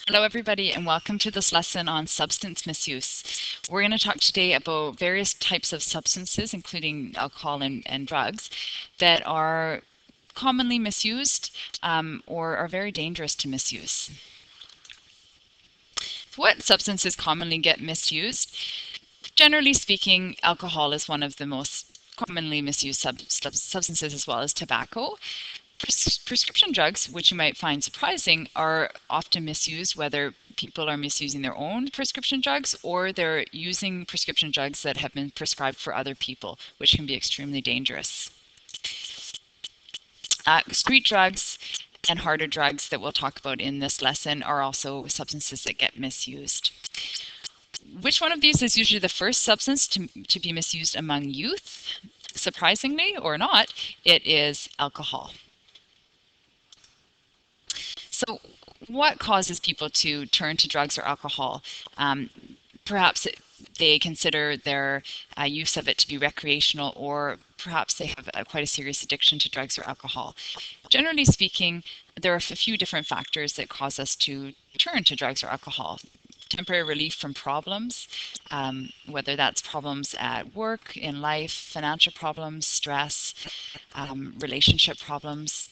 Hello everybody and welcome to this lesson on substance misuse. We're going to talk today about various types of substances, including alcohol and drugs, that are commonly misused or are very dangerous to misuse. What substances commonly get misused? Generally speaking, alcohol is one of the most commonly misused substances, as well as tobacco. Prescription drugs, which you might find surprising, are often misused, whether people are misusing their own prescription drugs or they're using prescription drugs that have been prescribed for other people, which can be extremely dangerous. Street drugs and harder drugs that we'll talk about in this lesson are also substances that get misused. Which one of these is usually the first substance to be misused among youth? Surprisingly or not, it is alcohol. So what causes people to turn to drugs or alcohol? Perhaps they consider their use of it to be recreational, or perhaps they have quite a serious addiction to drugs or alcohol. Generally speaking, there are a few different factors that cause us to turn to drugs or alcohol. Temporary relief from problems, whether that's problems at work, in life, financial problems, stress, relationship problems.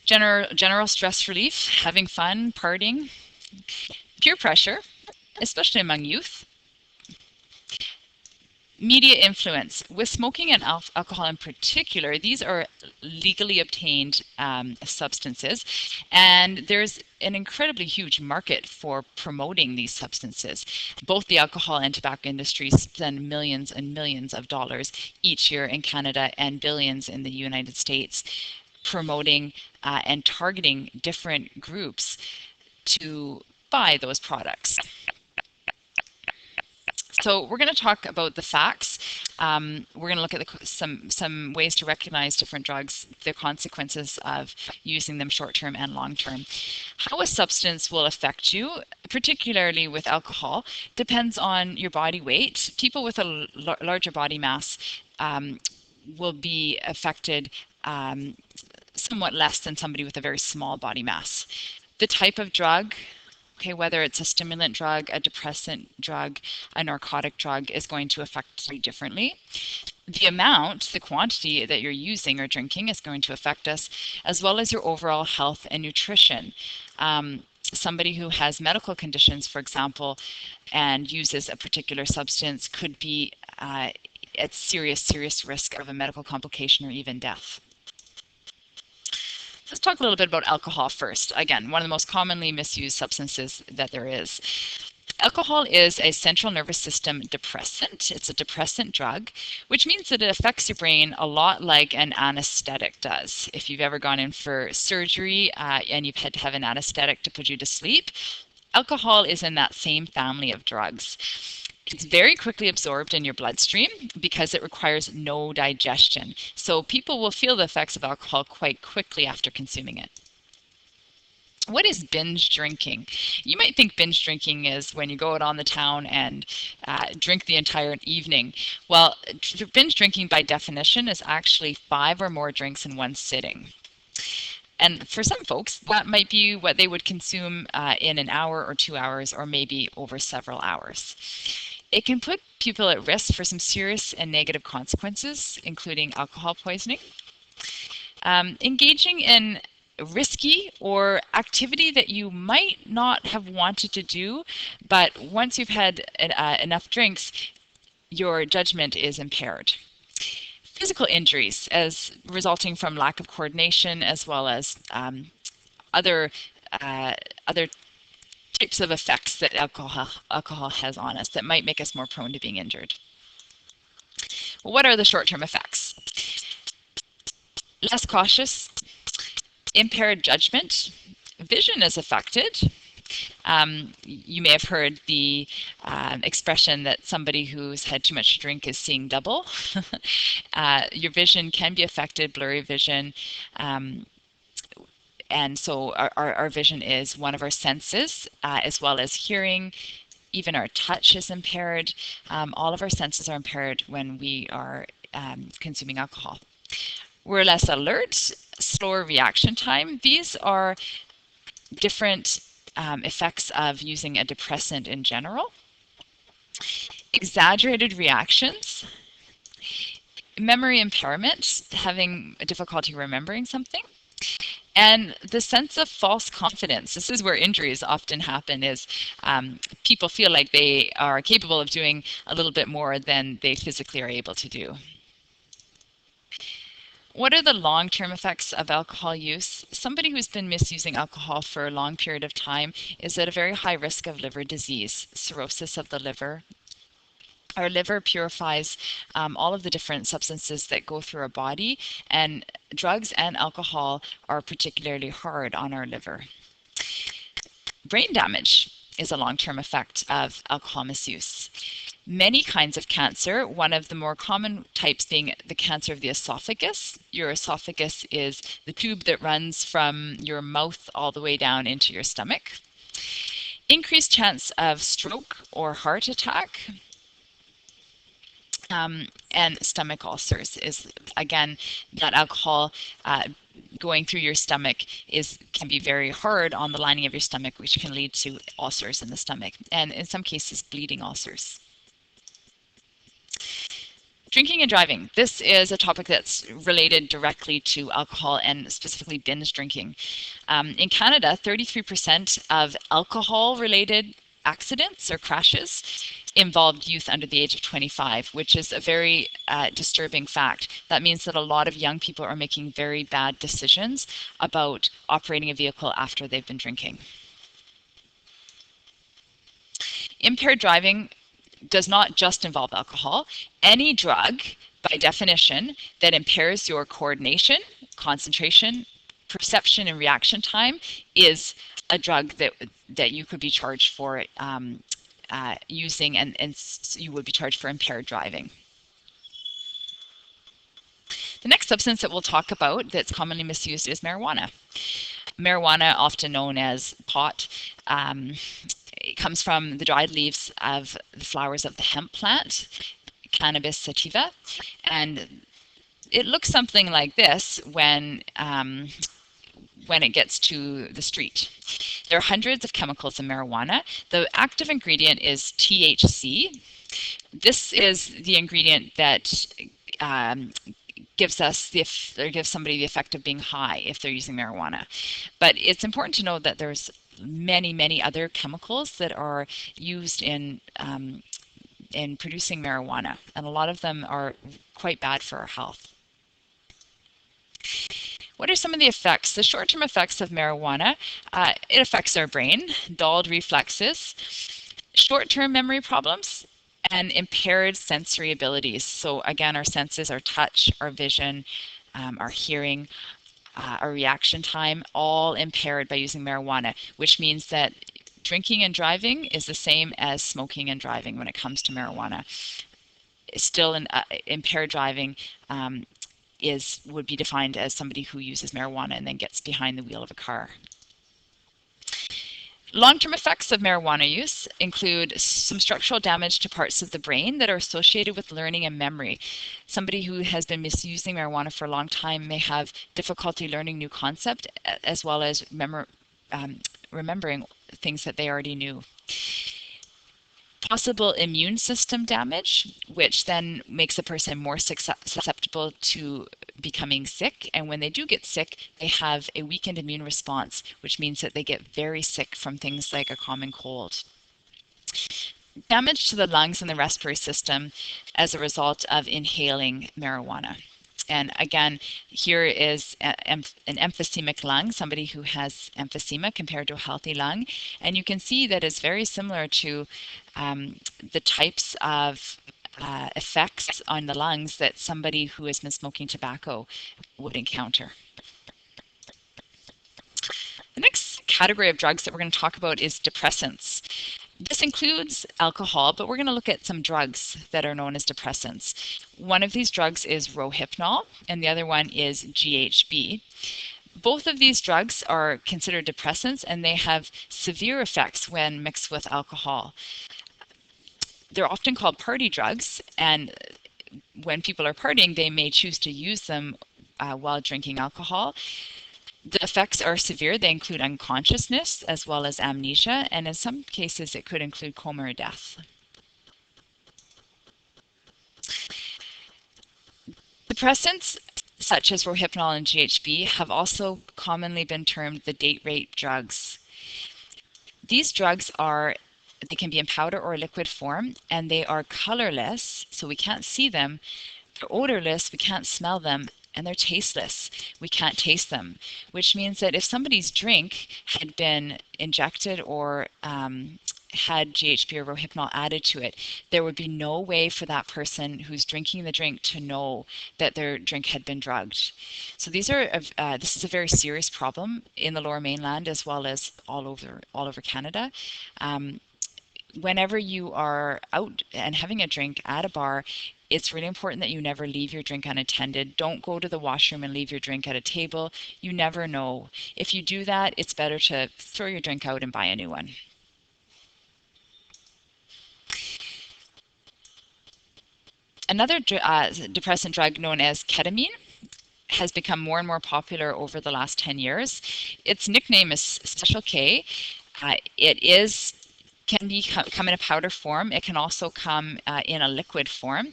General stress relief, having fun, partying, peer pressure, especially among youth, media influence. With smoking and alcohol in particular, these are legally obtained substances, and there's an incredibly huge market for promoting these substances. Both the alcohol and tobacco industries spend millions and millions of dollars each year in Canada and billions in the United States promoting and targeting different groups to buy those products. So we're going to talk about the facts. We're going to look at some ways to recognize different drugs, the consequences of using them short-term and long-term. How a substance will affect you, particularly with alcohol, depends on your body weight. People with a larger body mass will be affected somewhat less than somebody with a very small body mass. The type of drug, okay, whether it's a stimulant drug, a depressant drug, a narcotic drug, is going to affect you differently. The amount, the quantity that you're using or drinking is going to affect us, as well as your overall health and nutrition. Somebody who has medical conditions, for example, and uses a particular substance could be at serious risk of a medical complication or even death. Let's talk a little bit about alcohol first. Again, one of the most commonly misused substances that there is. Alcohol is a central nervous system depressant. It's a depressant drug, which means that it affects your brain a lot like an anesthetic does. If you've ever gone in for surgery and you've had to have an anesthetic to put you to sleep, alcohol is in that same family of drugs. It's very quickly absorbed in your bloodstream because it requires no digestion. So people will feel the effects of alcohol quite quickly after consuming it. What is binge drinking? You might think binge drinking is when you go out on the town and drink the entire evening. Well, binge drinking by definition is actually 5 or more drinks in one sitting. And for some folks, that might be what they would consume in an hour or 2 hours, or maybe over several hours. It can put people at risk for some serious and negative consequences, including alcohol poisoning. Engaging in risky or activity that you might not have wanted to do, but once you've had enough drinks, your judgment is impaired. Physical injuries as resulting from lack of coordination, as well as other types of effects that alcohol has on us that might make us more prone to being injured. Well, what are the short-term effects? Less cautious, impaired judgment, vision is affected. You may have heard the expression that somebody who's had too much to drink is seeing double. Your vision can be affected, blurry vision. And so our vision is one of our senses, as well as hearing. Even our touch is impaired. All of our senses are impaired when we are consuming alcohol. We're less alert, slower reaction time. These are different effects of using a depressant in general, exaggerated reactions, memory impairment, having difficulty remembering something, and the sense of false confidence. This is where injuries often happen, is people feel like they are capable of doing a little bit more than they physically are able to do. What are the long-term effects of alcohol use? Somebody who's been misusing alcohol for a long period of time is at a very high risk of liver disease, cirrhosis of the liver. Our liver purifies all of the different substances that go through our body, and drugs and alcohol are particularly hard on our liver. Brain damage is a long-term effect of alcohol misuse. Many kinds of cancer, one of the more common types being the cancer of the esophagus. Your esophagus is the tube that runs from your mouth all the way down into your stomach. Increased chance of stroke or heart attack. And stomach ulcers is, again, that alcohol going through your stomach can be very hard on the lining of your stomach, which can lead to ulcers in the stomach, and in some cases bleeding ulcers. Drinking and driving. This is a topic that's related directly to alcohol and specifically binge drinking. In Canada, 33% of alcohol-related accidents or crashes involved youth under the age of 25, which is a very disturbing fact. That means that a lot of young people are making very bad decisions about operating a vehicle after they've been drinking. Impaired driving does not just involve alcohol. Any drug, by definition, that impairs your coordination, concentration, perception, and reaction time is a drug that you could be charged for using, and you would be charged for impaired driving. The next substance that we'll talk about that's commonly misused is marijuana. Marijuana, often known as pot, it comes from the dried leaves of the flowers of the hemp plant, Cannabis sativa, and it looks something like this when it gets to the street. There are hundreds of chemicals in marijuana. The active ingredient is THC. This is the ingredient that gives somebody the effect of being high if they're using marijuana. But it's important to know that there's many other chemicals that are used in producing marijuana, and a lot of them are quite bad for our health. What are some of the effects? The short-term effects of marijuana, it affects our brain, dulled reflexes, short-term memory problems, and impaired sensory abilities. So again, our senses, our touch, our vision, our hearing, our reaction time, all impaired by using marijuana, which means that drinking and driving is the same as smoking and driving when it comes to marijuana. Still, impaired driving would be defined as somebody who uses marijuana and then gets behind the wheel of a car. Long-term effects of marijuana use include some structural damage to parts of the brain that are associated with learning and memory. Somebody who has been misusing marijuana for a long time may have difficulty learning new concepts as well as remembering things that they already knew. Possible immune system damage, which then makes a person more susceptible to becoming sick. And when they do get sick, they have a weakened immune response, which means that they get very sick from things like a common cold. Damage to the lungs and the respiratory system as a result of inhaling marijuana. And again, here is an emphysemic lung, somebody who has emphysema compared to a healthy lung. And you can see that it's very similar to the types of effects on the lungs that somebody who has been smoking tobacco would encounter. The next category of drugs that we're going to talk about is depressants. This includes alcohol, but we're going to look at some drugs that are known as depressants. One of these drugs is Rohypnol, and the other one is GHB. Both of these drugs are considered depressants, and they have severe effects when mixed with alcohol. They're often called party drugs, and when people are partying, they may choose to use them while drinking alcohol. The effects are severe. They include unconsciousness as well as amnesia, and in some cases it could include coma or death. Depressants such as rohypnol and GHB have also commonly been termed the date rape drugs. These drugs they can be in powder or liquid form, and they are colorless, so we can't see them. They're odorless, we can't smell them, and they're tasteless. We can't taste them, which means that if somebody's drink had been injected or had GHB or Rohypnol added to it, there would be no way for that person who's drinking the drink to know that their drink had been drugged. So this is a very serious problem in the Lower Mainland as well as all over Canada. Whenever you are out and having a drink at a bar, it's really important that you never leave your drink unattended. Don't go to the washroom and leave your drink at a table. You never know. If you do that, it's better to throw your drink out and buy a new one. Another depressant drug known as ketamine has become more and more popular over the last 10 years. Its nickname is Special K. Can come in a powder form. It can also come in a liquid form.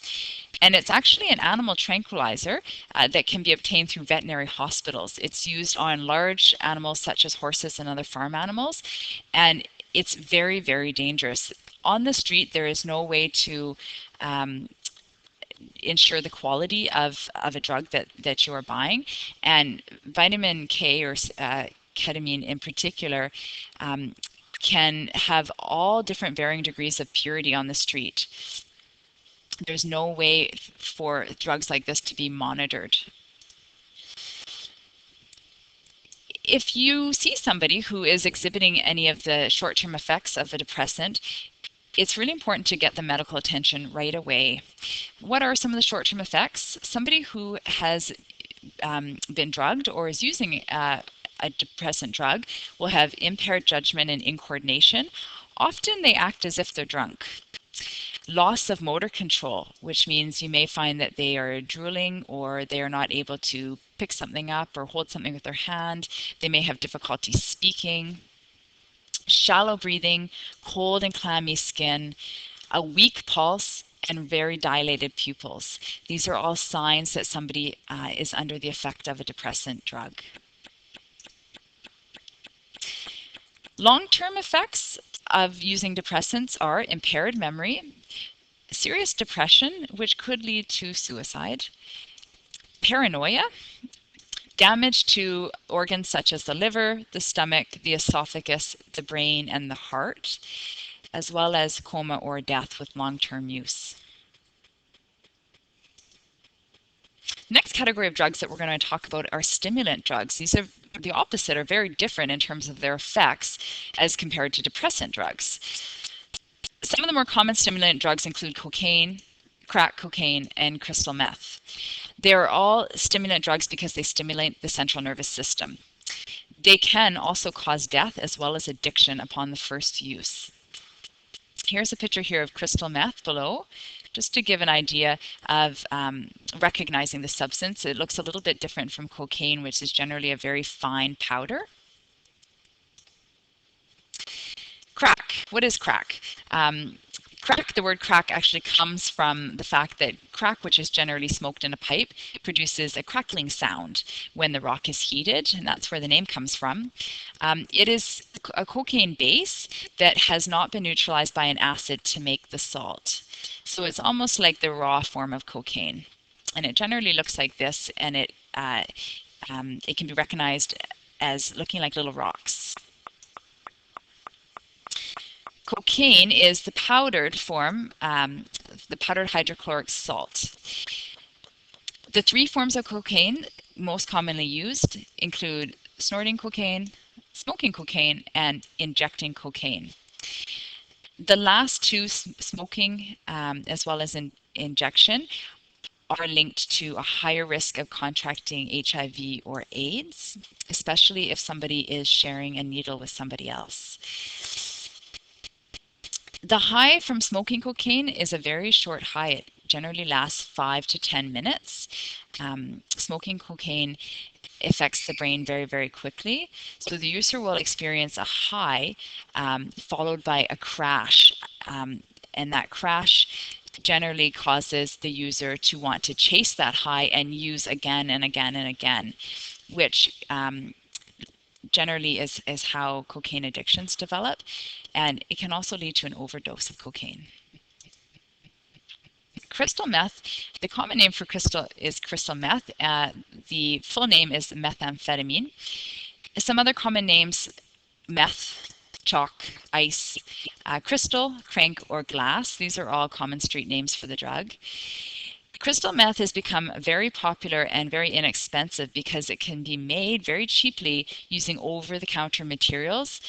And it's actually an animal tranquilizer that can be obtained through veterinary hospitals. It's used on large animals such as horses and other farm animals. And it's very, very dangerous. On the street, there is no way to ensure the quality of a drug that you are buying. And vitamin K or ketamine in particular can have all different varying degrees of purity on the street. There's no way for drugs like this to be monitored. If you see somebody who is exhibiting any of the short-term effects of a depressant, it's really important to get the medical attention right away. What are some of the short-term effects? Somebody who has been drugged or is using a depressant drug will have impaired judgment and incoordination. Often they act as if they're drunk. Loss of motor control, which means you may find that they are drooling or they are not able to pick something up or hold something with their hand. They may have difficulty speaking. Shallow breathing, cold and clammy skin, a weak pulse, and very dilated pupils. These are all signs that somebody is under the effect of a depressant drug. Long-term effects of using depressants are impaired memory, serious depression, which could lead to suicide, paranoia, damage to organs such as the liver, the stomach, the esophagus, the brain, and the heart, as well as coma or death with long-term use. Next category of drugs that we're going to talk about are stimulant drugs. These are the opposite, are very different in terms of their effects as compared to depressant drugs. Some of the more common stimulant drugs include cocaine, crack cocaine, and crystal meth. They are all stimulant drugs because they stimulate the central nervous system. They can also cause death as well as addiction upon the first use. Here's a picture here of crystal meth below, just to give an idea of recognizing the substance. It looks a little bit different from cocaine, which is generally a very fine powder. Crack. What is crack? The word crack actually comes from the fact that crack, which is generally smoked in a pipe, produces a crackling sound when the rock is heated, and that's where the name comes from. It is a cocaine base that has not been neutralized by an acid to make the salt. So it's almost like the raw form of cocaine. And it generally looks like this, and it can be recognized as looking like little rocks. Cocaine is the powdered form, the powdered hydrochloric salt. The three forms of cocaine most commonly used include snorting cocaine, smoking cocaine, and injecting cocaine. The last two, smoking as well as injection, are linked to a higher risk of contracting HIV or AIDS, especially if somebody is sharing a needle with somebody else. The high from smoking cocaine is a very short high. It generally lasts 5 to 10 minutes. Smoking cocaine affects the brain very, very quickly. So the user will experience a high followed by a crash. And that crash generally causes the user to want to chase that high and use again and again and again, which generally is how cocaine addictions develop. And it can also lead to an overdose of cocaine. Crystal meth, the common name for crystal is crystal meth. The full name is methamphetamine. Some other common names: meth, chalk, ice, crystal, crank, or glass. These are all common street names for the drug. Crystal meth has become very popular and very inexpensive because it can be made very cheaply using over-the-counter materials,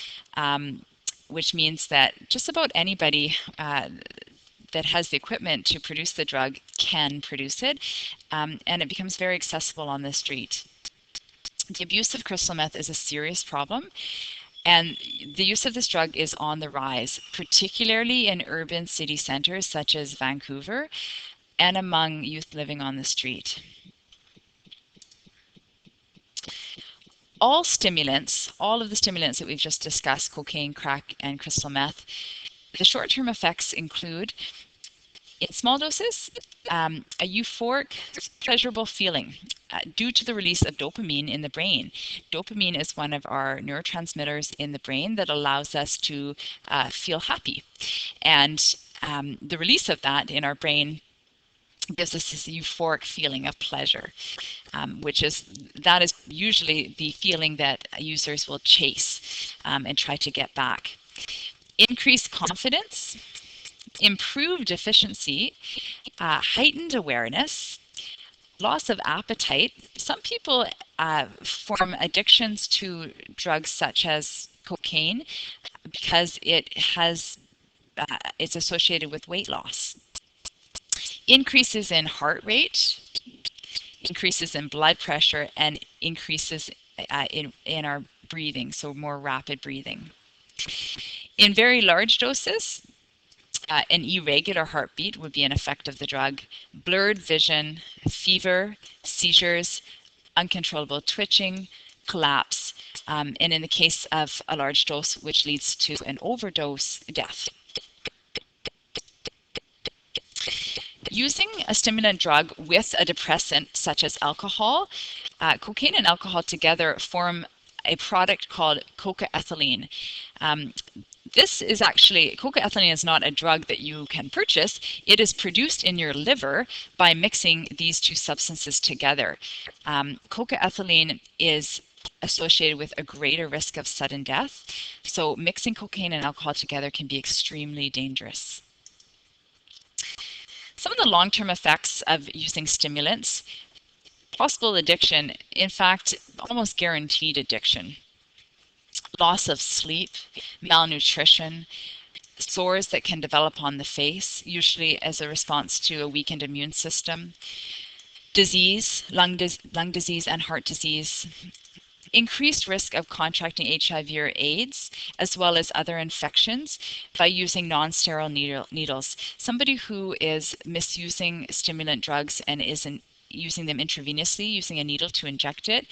which means that just about anybody that has the equipment to produce the drug can produce it, and it becomes very accessible on the street. The abuse of crystal meth is a serious problem, and the use of this drug is on the rise, particularly in urban city centers such as Vancouver and among youth living on the street. All stimulants, all of the stimulants that we've just discussed, cocaine, crack, and crystal meth, the short-term effects include, in small doses, a euphoric, pleasurable feeling due to the release of dopamine in the brain. Dopamine is one of our neurotransmitters in the brain that allows us to feel happy. And the release of that in our brain gives us this euphoric feeling of pleasure, that is usually the feeling that users will chase and try to get back. Increased confidence, improved efficiency, heightened awareness, loss of appetite. Some people form addictions to drugs such as cocaine because it's associated with weight loss. Increases in heart rate, increases in blood pressure, and increases in our breathing, so more rapid breathing. In very large doses, an irregular heartbeat would be an effect of the drug, blurred vision, fever, seizures, uncontrollable twitching, collapse, and in the case of a large dose, which leads to an overdose, death. Using a stimulant drug with a depressant such as alcohol, cocaine and alcohol together form a product called cocaethylene. Cocaethylene is not a drug that you can purchase. It is produced in your liver by mixing these two substances together. Cocaethylene is associated with a greater risk of sudden death, so mixing cocaine and alcohol together can be extremely dangerous. Some of the long-term effects of using stimulants: possible addiction, in fact, almost guaranteed addiction. Loss of sleep, malnutrition, sores that can develop on the face, usually as a response to a weakened immune system, disease, lung disease and heart disease, increased risk of contracting HIV or AIDS, as well as other infections by using non-sterile needles. Somebody who is misusing stimulant drugs and isn't using them intravenously, using a needle to inject it,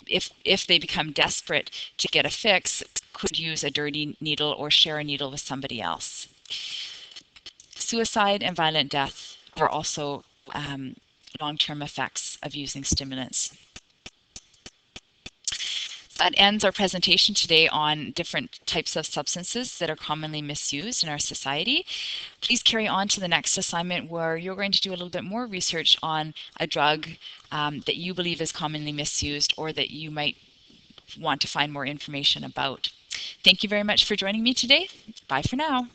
if they become desperate to get a fix, could use a dirty needle or share a needle with somebody else. Suicide and violent death are also long-term effects of using stimulants. That ends our presentation today on different types of substances that are commonly misused in our society. Please carry on to the next assignment, where you're going to do a little bit more research on a drug that you believe is commonly misused or that you might want to find more information about. Thank you very much for joining me today. Bye for now.